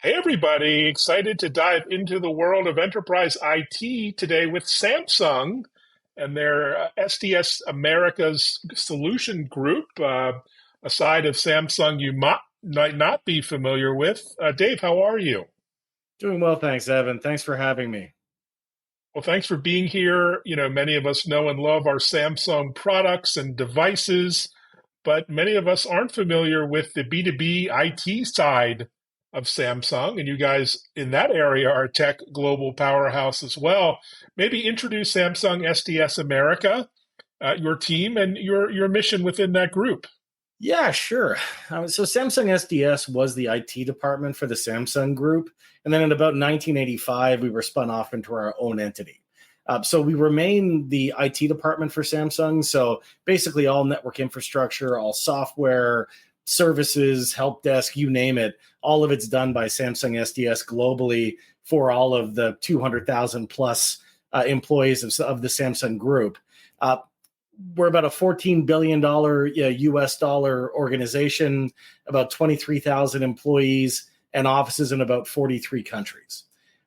Hey, everybody. Excited to dive into the world of enterprise IT today with Samsung and their SDS America's solution group, a side of Samsung you might not be familiar with. Dave, how are you? Doing well, thanks, Evan. Thanks for having me. Well, thanks for being here. Many of us know and love our Samsung products and devices, but many of us aren't familiar with the B2B IT side of Samsung. And you guys in that area are a tech global powerhouse as well. Maybe introduce Samsung SDS America, your team, and your mission within that group. Yeah, sure. So Samsung SDS was the IT department for the Samsung Group, and then in about 1985, we were spun off into our own entity. So we remain the IT department for Samsung. So basically, all network infrastructure, all software, services, help desk, you name it, all of it's done by Samsung SDS globally for all of the 200,000 plus employees of the Samsung Group. Uh, we're about a $14 billion US dollar organization, about 23,000 employees and offices in about 43 countries.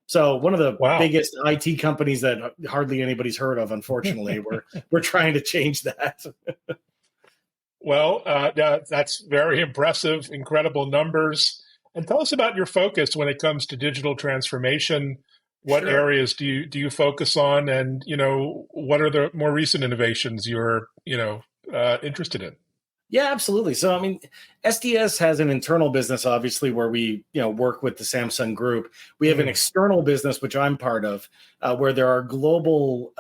So one of the Wow. biggest IT companies that hardly anybody's heard of, unfortunately. We're trying to change that. Well, that's very impressive, incredible numbers. And tell us about your focus when it comes to digital transformation. What Sure. areas do you focus on, and what are the more recent innovations you're interested in? Yeah, absolutely. So, I mean, SDS has an internal business, obviously, where we, work with the Samsung Group. We have an Mm, external business, which I'm part of, where there are global,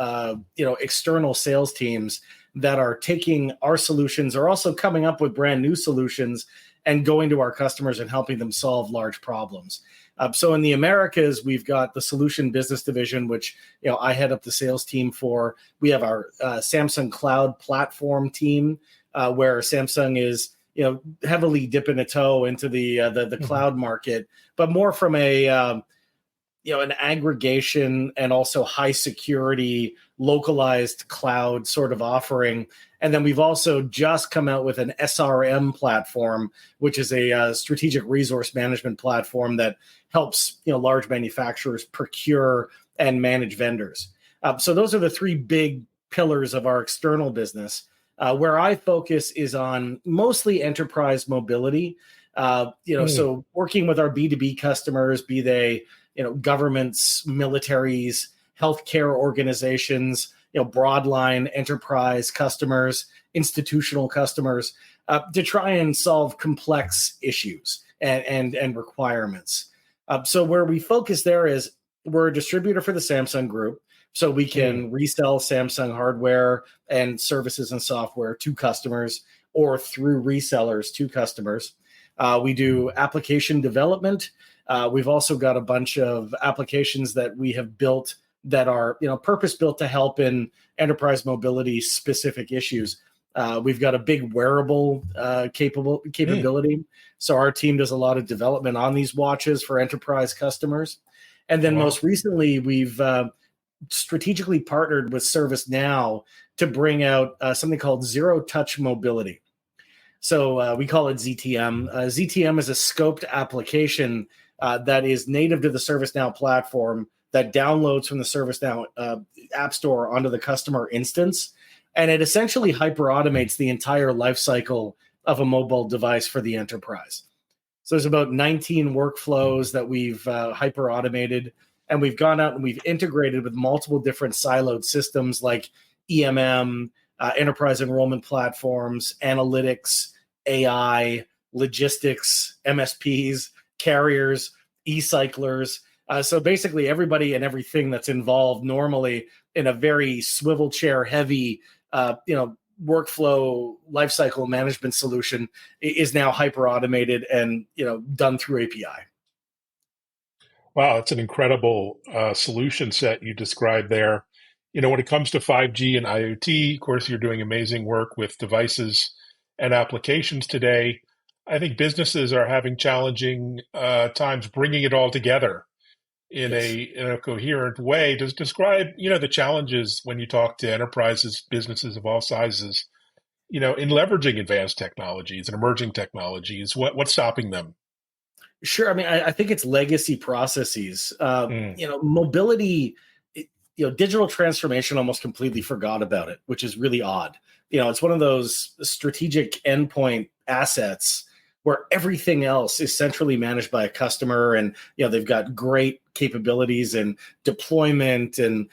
external sales teams that are taking our solutions, or also coming up with brand new solutions and going to our customers and helping them solve large problems. So, in the Americas, we've got the Solution Business Division, which I head up the sales team for. We have our Samsung Cloud Platform team where Samsung is, heavily dipping a toe into the mhm. cloud market, but more from a an aggregation and also high security localized cloud sort of offering. And then we've also just come out with an SRM platform, which is a strategic resource management platform that helps large manufacturers procure and manage vendors. So those are the three big pillars of our external business. Where I focus is on mostly enterprise mobility. Mm, So working with our B2B customers, be they governments, militaries, healthcare organizations, broadline enterprise customers, institutional customers, to try and solve complex issues and requirements. So where we focus there is we're a distributor for the Samsung Group, so we mm. can resell Samsung hardware and services and software to customers or through resellers to customers. We do application development. We've also got a bunch of applications that we have built that are, purpose built to help in enterprise mobility specific issues. We've got a big wearable Mm. capability, so our team does a lot of development on these watches for enterprise customers. And then Wow. most recently, we've strategically partnered with ServiceNow to bring out something called zero touch mobility. So we call it ZTM. ZTM is a scoped application that is native to the ServiceNow platform that downloads from the ServiceNow app store onto the customer instance. And it essentially hyper automates the entire life cycle of a mobile device for the enterprise. So there's about 19 workflows that we've hyper automated, and we've gone out and we've integrated with multiple different siloed systems like EMM, enterprise enrollment platforms, analytics, AI, logistics, MSPs, carriers, e-cyclers. So basically, everybody and everything that's involved normally in a very swivel chair heavy, workflow lifecycle management solution is now hyper automated and done through API. Wow, it's an incredible solution set you described there. When it comes to 5G and IoT, of course, you're doing amazing work with devices and applications today. I think businesses are having challenging times bringing it all together in a Yes. in a coherent way. Does describe the challenges when you talk to enterprises, businesses of all sizes, in leveraging advanced technologies and emerging technologies. What's stopping them? Sure. I mean, I think it's legacy processes. Mm. Mobility, digital transformation almost completely forgot about it, which is really odd. It's one of those strategic endpoint assets where everything else is centrally managed by a customer, and they've got great capabilities and deployment and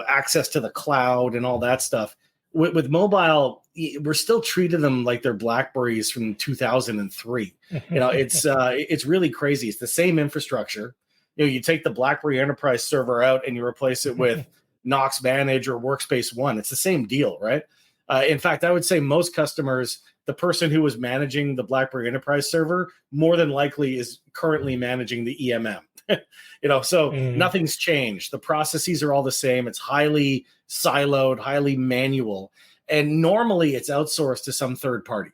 access to the cloud and all that stuff. With mobile, we're still treating them like they're Blackberries from 2003. It's really crazy. It's the same infrastructure. You take the BlackBerry Enterprise server out and you replace it with Knox Manage or Workspace ONE. It's the same deal, right? In fact, I would say most customers, the person who was managing the BlackBerry Enterprise server more than likely is currently managing the EMM. So nothing's changed. The processes are all the same. It's highly siloed, highly manual, and normally it's outsourced to some third party.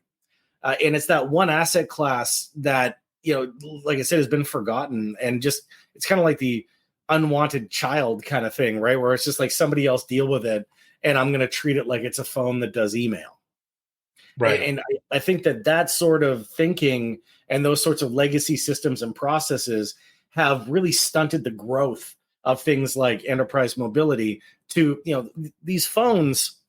And it's that one asset class that, like I said, has been forgotten, and just it's kind of like the unwanted child kind of thing, right? Where it's just like somebody else deal with it, and I'm going to treat it like it's a phone that does email. Right. And I think that sort of thinking and those sorts of legacy systems and processes have really stunted the growth of things like enterprise mobility to, these phones.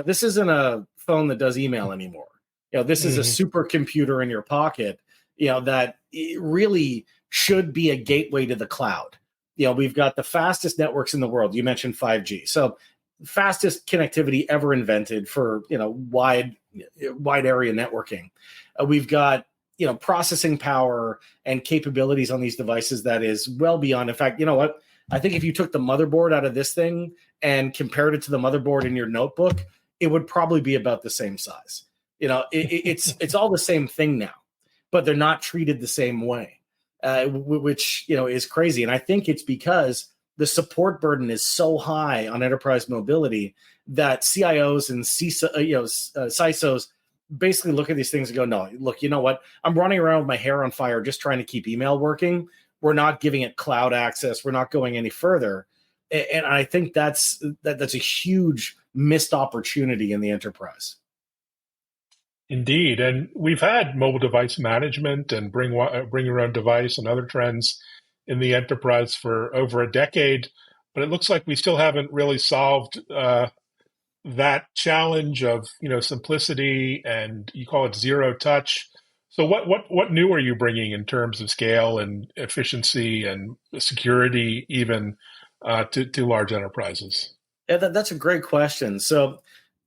This isn't a phone that does email anymore. This is a supercomputer in your pocket, that it really should be a gateway to the cloud. We've got the fastest networks in the world. You mentioned 5G. So fastest connectivity ever invented for, wide area networking. We've got, processing power and capabilities on these devices that is well beyond. In fact, you know what? I think if you took the motherboard out of this thing and compared it to the motherboard in your notebook, it would probably be about the same size. It's all the same thing now, but they're not treated the same way, which is crazy. And I think it's because the support burden is so high on enterprise mobility that CIOs and CISOs basically look at these things and go, no, look, you know what? I'm running around with my hair on fire just trying to keep email working. We're not giving it cloud access. We're not going any further. And I think that's a huge missed opportunity in the enterprise. Indeed. And we've had mobile device management and bring your own device and other trends in the enterprise for over a decade, but it looks like we still haven't really solved that challenge of simplicity, and you call it zero touch. So what new are you bringing in terms of scale and efficiency and security, even to large enterprises? Yeah, that's a great question. So,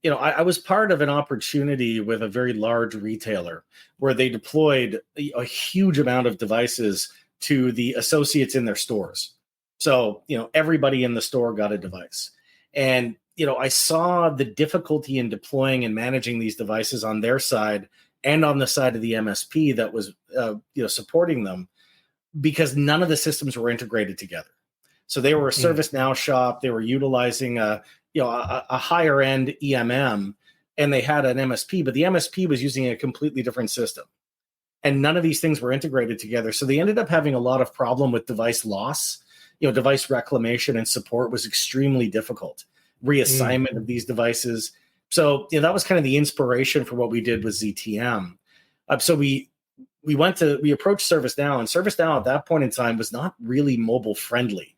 I was part of an opportunity with a very large retailer where they deployed a huge amount of devices to the associates in their stores. So, everybody in the store got a device. And, I saw the difficulty in deploying and managing these devices on their side and on the side of the MSP that was, supporting them, because none of the systems were integrated together. So they were a ServiceNow shop. They were utilizing a higher end EMM, and they had an MSP, but the MSP was using a completely different system. And none of these things were integrated together. So they ended up having a lot of problem with device loss. Device reclamation and support was extremely difficult. Reassignment of these devices. So that was kind of the inspiration for what we did with ZTM. So we approached ServiceNow, and ServiceNow at that point in time was not really mobile friendly.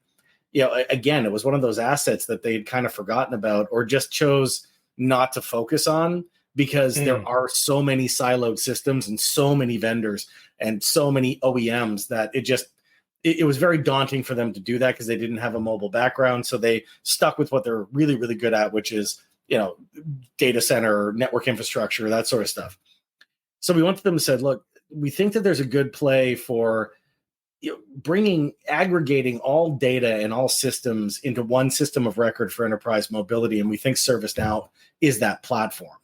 Again, it was one of those assets that they'd kind of forgotten about or just chose not to focus on, because there are so many siloed systems and so many vendors and so many OEMs that it was very daunting for them to do that, because they didn't have a mobile background. So they stuck with what they're really, really good at, which is, data center, network infrastructure, that sort of stuff. So we went to them and said, look, we think that there's a good play for aggregating all data and all systems into one system of record for enterprise mobility. And we think ServiceNow is that platform.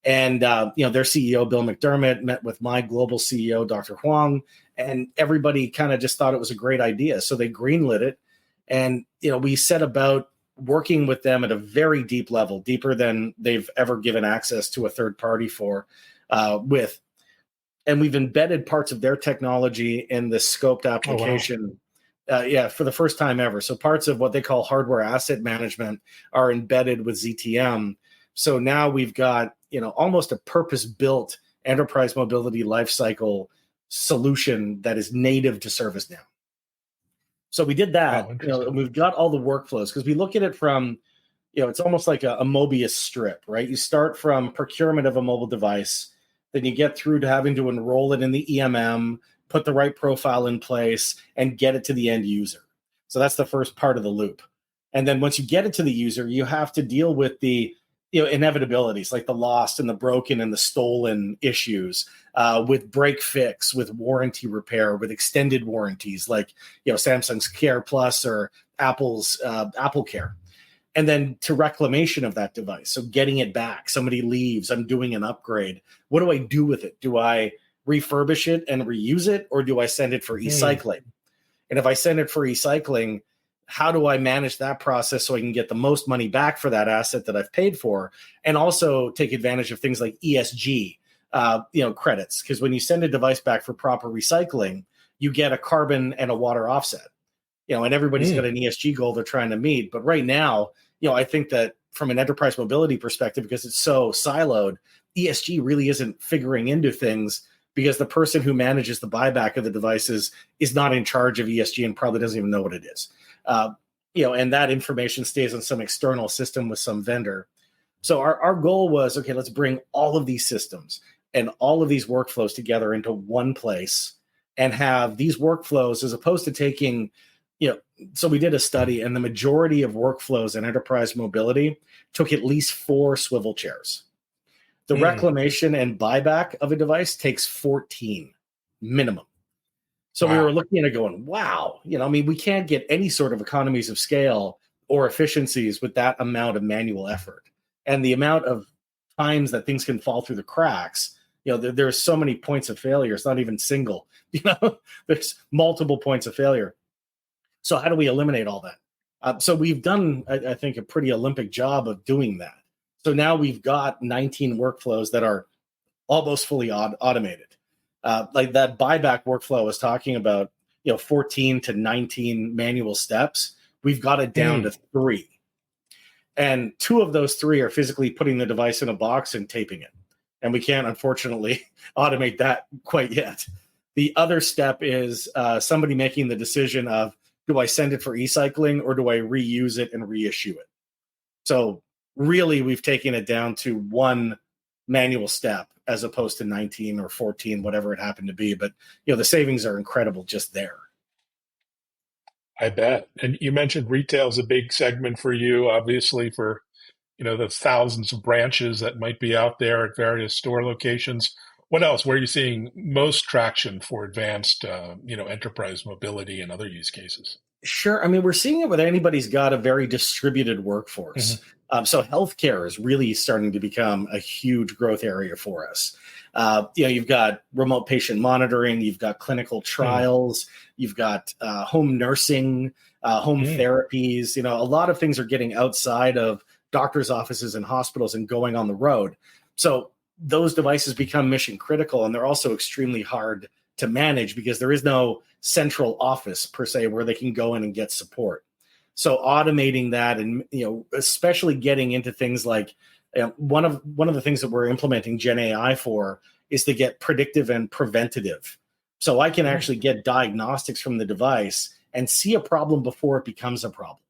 And, their CEO, Bill McDermott, met with my global CEO, Dr. Huang, and everybody kind of just thought it was a great idea. So they greenlit it. And, we set about working with them at a very deep level, deeper than they've ever given access to a third party with. And we've embedded parts of their technology in the scoped application. Oh, wow. For the first time ever. So parts of what they call hardware asset management are embedded with ZTM. So now we've got, almost a purpose-built enterprise mobility lifecycle solution that is native to ServiceNow. So we did Oh, that. interesting. We've got all the workflows because we look at it from, it's almost like a Mobius strip, right? You start from procurement of a mobile device, then you get through to having to enroll it in the EMM, put the right profile in place, and get it to the end user. So that's the first part of the loop. And then once you get it to the user, you have to deal with the inevitabilities like the lost and the broken and the stolen issues, with break fix, with warranty repair, with extended warranties like Samsung's Care Plus or Apple's Apple Care. And then to reclamation of that device. So getting it back, somebody leaves, I'm doing an upgrade. What do I do with it? Do I refurbish it and reuse it, or do I send it for e-cycling? And if I send it for e-cycling, how do I manage that process so I can get the most money back for that asset that I've paid for, and also take advantage of things like ESG credits? Because when you send a device back for proper recycling, you get a carbon and a water offset. And everybody's got an ESG goal they're trying to meet. But right now, I think that from an enterprise mobility perspective, because it's so siloed, ESG really isn't figuring into things because the person who manages the buyback of the devices is not in charge of ESG and probably doesn't even know what it is. And that information stays on some external system with some vendor. So our goal was, okay, let's bring all of these systems and all of these workflows together into one place and have these workflows, as opposed to taking, so we did a study, and the majority of workflows in enterprise mobility took at least 4 swivel chairs. The reclamation and buyback of a device takes 14 minimum. So we were looking at it going, wow, we can't get any sort of economies of scale or efficiencies with that amount of manual effort. And the amount of times that things can fall through the cracks, there's so many points of failure. It's not even single, there's multiple points of failure. So how do we eliminate all that? So we've done, I think, a pretty Olympic job of doing that. So now we've got 19 workflows that are almost fully automated. Like that buyback workflow I was talking about, 14 to 19 manual steps. We've got it down to 3. And 2 of those 3 are physically putting the device in a box and taping it. And we can't, unfortunately, automate that quite yet. The other step is somebody making the decision of, do I send it for e-cycling or do I reuse it and reissue it? So really, we've taken it down to 1 manual step as opposed to 19 or 14, whatever it happened to be. But, the savings are incredible just there. I bet. And you mentioned retail is a big segment for you, obviously, for, the thousands of branches that might be out there at various store locations. What else? Where are you seeing most traction for advanced, enterprise mobility and other use cases? Sure. I mean, we're seeing it with anybody's got a very distributed workforce. So healthcare is really starting to become a huge growth area for us. You've got remote patient monitoring, you've got clinical trials, you've got home nursing, home therapies. A lot of things are getting outside of doctors' offices and hospitals and going on the road. So those devices become mission critical, and they're also extremely hard to manage because there is no central office per se where they can go in and get support. So automating that, and especially getting into things like one of the things that we're implementing Gen AI for is to get predictive and preventative. So I can actually get diagnostics from the device and see a problem before it becomes a problem.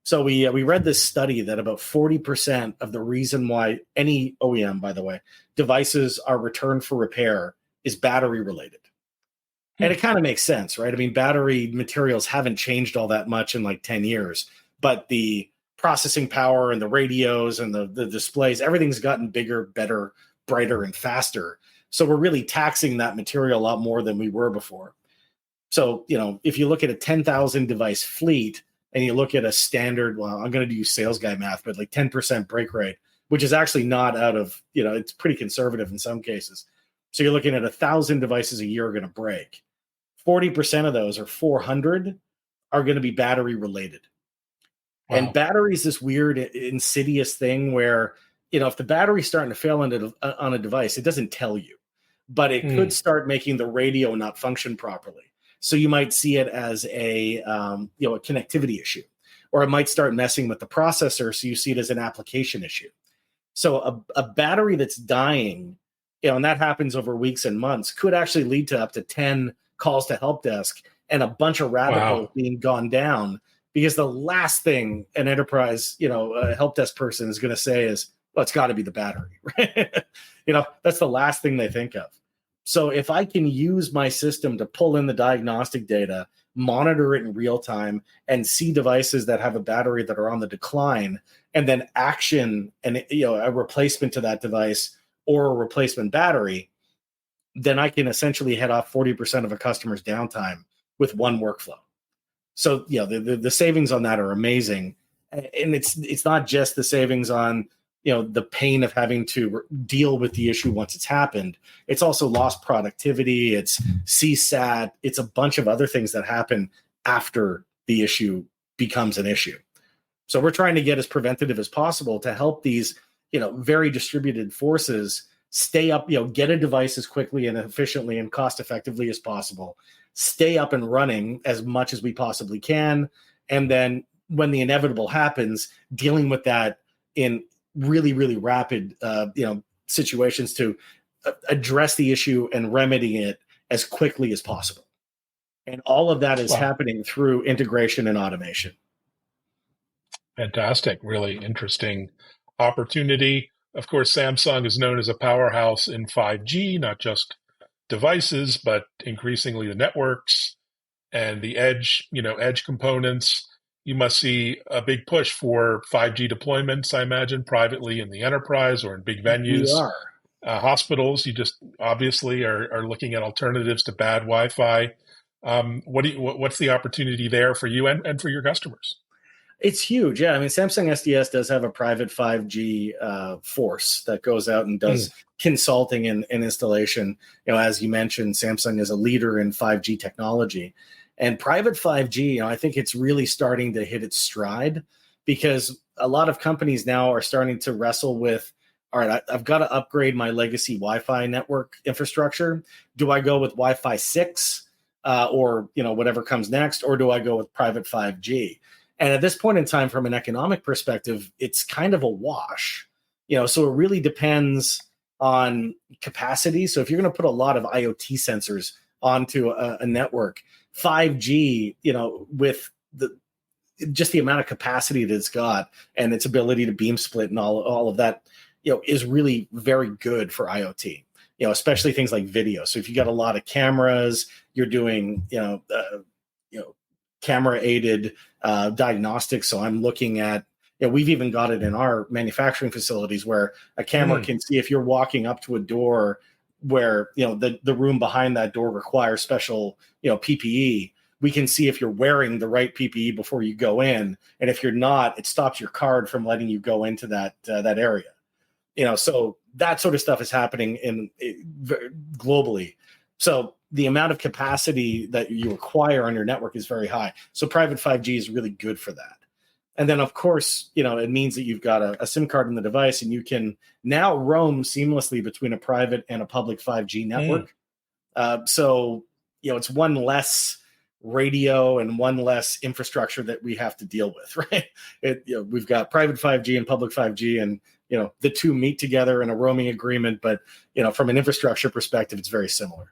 So we read this study that about 40% of the reason why any OEM, by the way, devices are returned for repair is battery related. And it kind of makes sense, right? I mean, battery materials haven't changed all that much in like 10 years, but the processing power and the radios and the displays, everything's gotten bigger, better, brighter, and faster. So we're really taxing that material a lot more than we were before. So, if you look at a 10,000 device fleet and you look at a standard, well, I'm going to do sales guy math, but like 10% break rate, which is actually not out of, it's pretty conservative in some cases. So you're looking at 1,000 devices a year are going to break. 40% of those, or 400, are going to be battery related. Wow. And battery is this weird, insidious thing where, if the battery's starting to fail on a device, it doesn't tell you, but it could start making the radio not function properly. So you might see it as a connectivity issue, or it might start messing with the processor. So you see it as an application issue. So a battery that's dying and that happens over weeks and months, could actually lead to up to 10 calls to help desk and a bunch of rabbit holes being gone down, because the last thing an enterprise, a help desk person is going to say is, well, it's got to be the battery, right? That's the last thing they think of. So if I can use my system to pull in the diagnostic data, monitor it in real time, and see devices that have a battery that are on the decline, and then action a replacement to that device or a replacement battery, then I can essentially head off 40% of a customer's downtime with one workflow. So the savings on that are amazing, and it's not just the savings on the pain of having to deal with the issue once it's happened. It's also lost productivity. It's CSAT. It's a bunch of other things that happen after the issue becomes an issue. So we're trying to get as preventative as possible to help these very distributed forces stay up, get a device as quickly and efficiently and cost effectively as possible, stay up and running as much as we possibly can. And then when the inevitable happens, dealing with that in really, really rapid, situations to address the issue and remedy it as quickly as possible. And all of that is happening through integration and automation. Fantastic. Really interesting opportunity. Of course, Samsung is known as a powerhouse in 5G, not just devices, but increasingly the networks and the edge components. You must see a big push for 5G deployments, I imagine, privately in the enterprise or in big venues. We are. Hospitals, you just obviously are looking at alternatives to bad Wi-Fi. What's the opportunity there for you and for your customers? It's huge. Yeah. I mean, Samsung SDS does have a private 5G force that goes out and does consulting and installation. As you mentioned, Samsung is a leader in 5G technology. And private 5G, I think it's really starting to hit its stride, because a lot of companies now are starting to wrestle with, all right, I've got to upgrade my legacy Wi-Fi network infrastructure. Do I go with Wi-Fi 6 or whatever comes next, or do I go with private 5G? And at this point in time, from an economic perspective, it's kind of a wash. So it really depends on capacity. So if you're going to put a lot of IoT sensors onto a network, 5G, with the amount of capacity that it's got and its ability to beam split and all of that, is really very good for IoT. Especially things like video. So if you got a lot of cameras, you're doing, camera aided diagnostics. So I'm looking at, we've even got it in our manufacturing facilities where a camera can see if you're walking up to a door where, the room behind that door requires special, PPE. We can see if you're wearing the right PPE before you go in. And if you're not, it stops your card from letting you go into that area. So that sort of stuff is happening globally. So the amount of capacity that you require on your network is very high. So private 5G is really good for that. And then, of course, it means that you've got a SIM card in the device, and you can now roam seamlessly between a private and a public 5G network. So, it's one less radio and one less infrastructure that we have to deal with, right? We've got private 5G and public 5G, and, the two meet together in a roaming agreement. But, from an infrastructure perspective, it's very similar.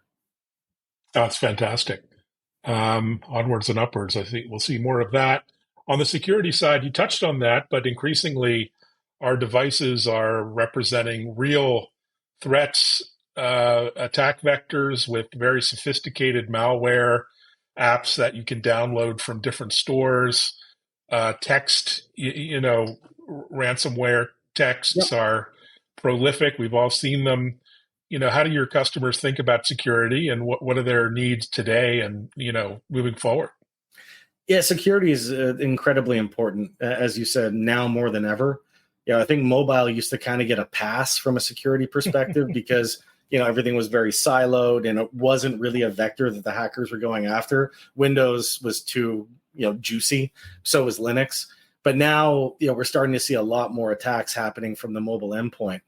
Oh, it's fantastic. Onwards and upwards. I think we'll see more of that. On the security side, you touched on that, but increasingly our devices are representing real threats, attack vectors with very sophisticated malware apps that you can download from different stores. Text, ransomware texts are prolific. We've all seen them. How do your customers think about security, and what are their needs today and, moving forward? Yeah, security is incredibly important, as you said, now more than ever. I think mobile used to kind of get a pass from a security perspective because, everything was very siloed and it wasn't really a vector that the hackers were going after. Windows was too, juicy. So was Linux. But now, we're starting to see a lot more attacks happening from the mobile endpoint.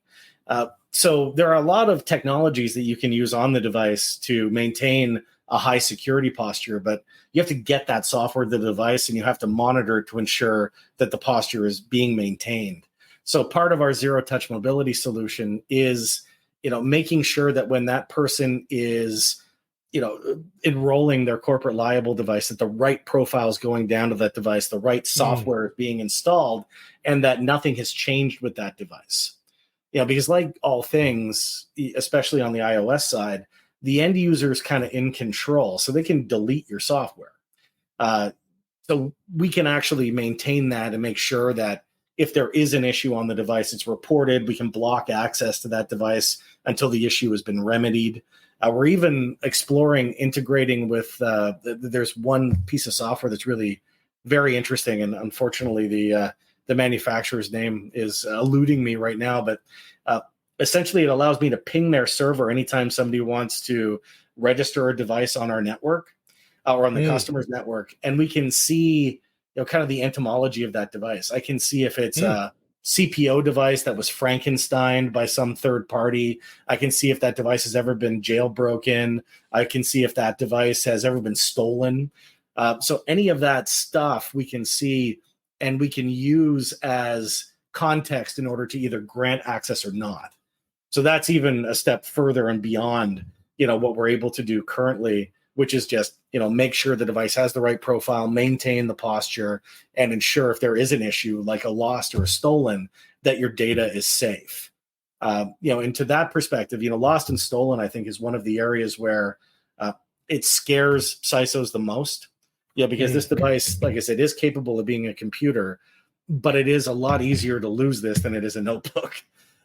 So there are a lot of technologies that you can use on the device to maintain a high security posture, but you have to get that software to the device and you have to monitor it to ensure that the posture is being maintained. So part of our zero touch mobility solution is making sure that when that person is enrolling their corporate liable device, that the right profile is going down to that device, the right software is being installed, and that nothing has changed with that device. Because like all things, especially on the iOS side, the end user is kind of in control, so they can delete your software. So we can actually maintain that and make sure that if there is an issue on the device, it's reported. We can block access to that device until the issue has been remedied. We're even exploring integrating with, there's one piece of software that's really very interesting, and unfortunately the manufacturer's name is eluding me right now, but essentially it allows me to ping their server anytime somebody wants to register a device on our network or on the customer's network, and we can see kind of the entomology of that device. I can see if it's a CPO device that was Frankensteined by some third party. I can see if that device has ever been jailbroken. I can see if that device has ever been stolen. So any of that stuff we can see, and we can use as context in order to either grant access or not. So that's even a step further and beyond, what we're able to do currently, which is just, make sure the device has the right profile, maintain the posture, and ensure if there is an issue like a lost or a stolen, that your data is safe. And to that perspective, lost and stolen, I think, is one of the areas where it scares CISOs the most. Because this device, like I said, is capable of being a computer, but it is a lot easier to lose this than it is a notebook.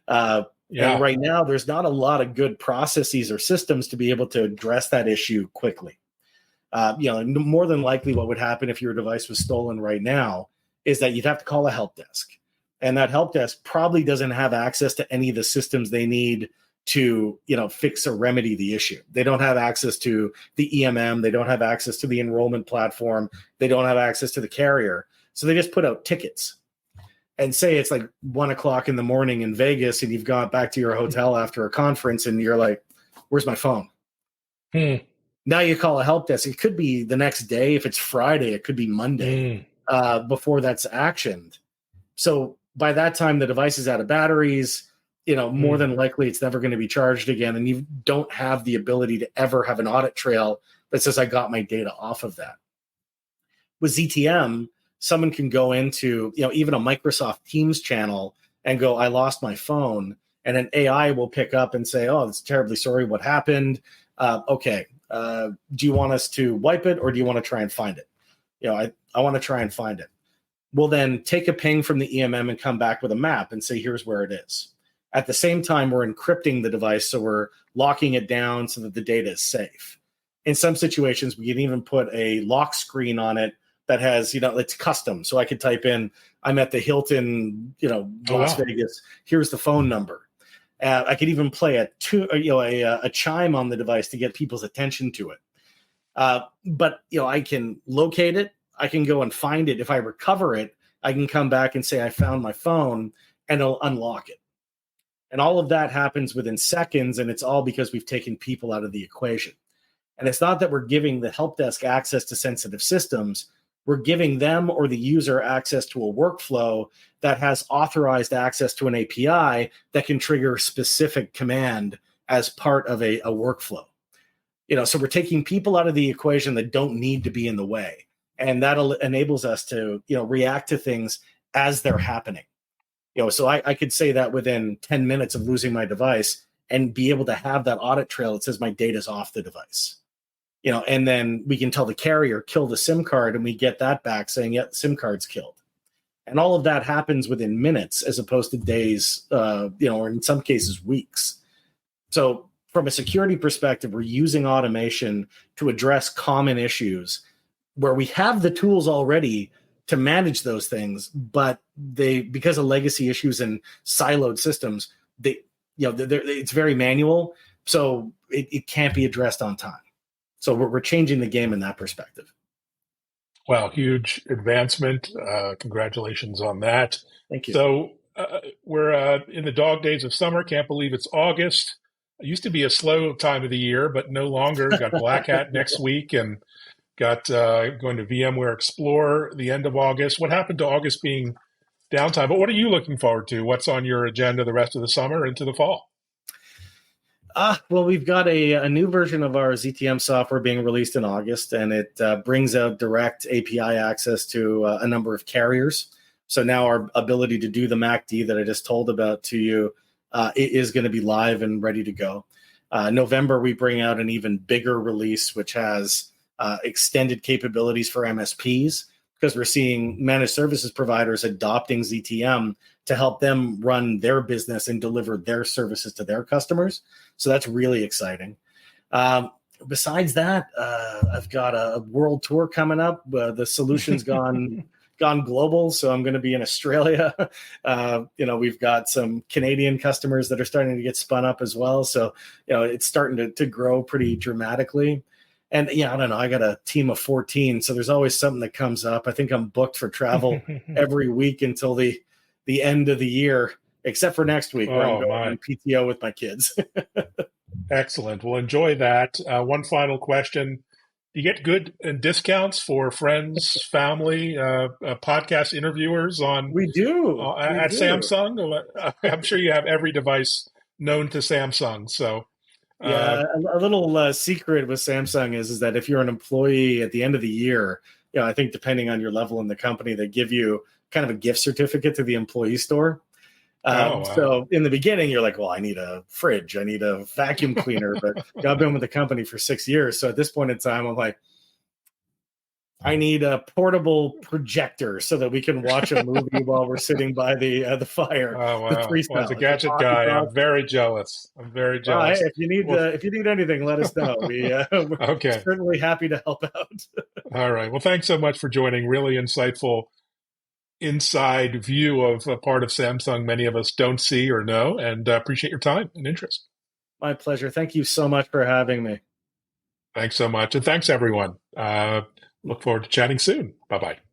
And right now, there's not a lot of good processes or systems to be able to address that issue quickly. More than likely what would happen if your device was stolen right now is that you'd have to call a help desk. And that help desk probably doesn't have access to any of the systems they need to, fix or remedy the issue. They don't have access to the EMM. They don't have access to the enrollment platform. They don't have access to the carrier. So they just put out tickets. And say it's like 1 o'clock in the morning in Vegas and you've got back to your hotel after a conference and you're like, where's my phone? Now you call a help desk. It could be the next day. If it's Friday, it could be Monday before that's actioned. So by that time, the device is out of batteries. More than likely it's never going to be charged again. And you don't have the ability to ever have an audit trail that says I got my data off of that. With ZTM, someone can go into, even a Microsoft Teams channel and go, I lost my phone. And an AI will pick up and say, oh, it's terribly sorry. What happened? Okay. Do you want us to wipe it or do you want to try and find it? I want to try and find it. We'll then take a ping from the EMM and come back with a map and say, here's where it is. At the same time, we're encrypting the device. So we're locking it down so that the data is safe. In some situations, we can even put a lock screen on it that has, it's custom. So I could type in, I'm at the Hilton, Las Vegas. Here's the phone number. I could even play a chime on the device to get people's attention to it. But I can locate it. I can go and find it. If I recover it, I can come back and say, I found my phone, and it'll unlock it. And all of that happens within seconds. And it's all because we've taken people out of the equation. And it's not that we're giving the help desk access to sensitive systems. We're giving them or the user access to a workflow that has authorized access to an API that can trigger a specific command as part of a workflow. So we're taking people out of the equation that don't need to be in the way. And that enables us to, react to things as they're happening. So I could say that within 10 minutes of losing my device and be able to have that audit trail that says my data's off the device. And then we can tell the carrier, kill the SIM card, and we get that back saying, yeah, the SIM card's killed. And all of that happens within minutes as opposed to days, or in some cases, weeks. So from a security perspective, we're using automation to address common issues where we have the tools already to manage those things, but because of legacy issues and siloed systems, it's very manual. So it can't be addressed on time. So we're changing the game in that perspective. Wow, huge advancement. Congratulations on that. Thank you. So we're in the dog days of summer. Can't believe it's August. It used to be a slow time of the year, but no longer. Got Black Hat next week and got going to VMware Explore the end of August. What happened to August being downtime? But what are you looking forward to? What's on your agenda the rest of the summer into the fall? Well, we've got a new version of our ZTM software being released in August, and it brings out direct API access to a number of carriers. So now our ability to do the MACD that I just told about to you it is going to be live and ready to go. November, we bring out an even bigger release, which has extended capabilities for MSPs, because we're seeing managed services providers adopting ZTM to help them run their business and deliver their services to their customers. So that's really exciting. Besides that, I've got a world tour coming up. The solution's gone global, so I'm going to be in Australia. We've got some Canadian customers that are starting to get spun up as well. So, it's starting to grow pretty dramatically. And I don't know, I got a team of 14, so there's always something that comes up. I think I'm booked for travel every week until the end of the year, except for next week where I'm going on PTO with my kids. Excellent. Well, enjoy that. One final question. Do you get good discounts for friends, family, podcast interviewers on? We do. At Samsung? I'm sure you have every device known to Samsung. So, a little secret with Samsung is that if you're an employee at the end of the year, I think depending on your level in the company, they give you kind of a gift certificate to the employee store. Wow. So in the beginning, you're like, well, I need a fridge, I need a vacuum cleaner, but I've been with the company for 6 years. So at this point in time, I'm like, I need a portable projector so that we can watch a movie while we're sitting by the fire. Oh, wow. Well, as a gadget guy, I'm very jealous. I'm very jealous. If you need anything, let us know. We're okay. certainly happy to help out. All right. Well, thanks so much for joining. Really insightful inside view of a part of Samsung many of us don't see or know, and appreciate your time and interest. My pleasure. Thank you so much for having me. Thanks so much. And thanks, everyone. Look forward to chatting soon. Bye-bye.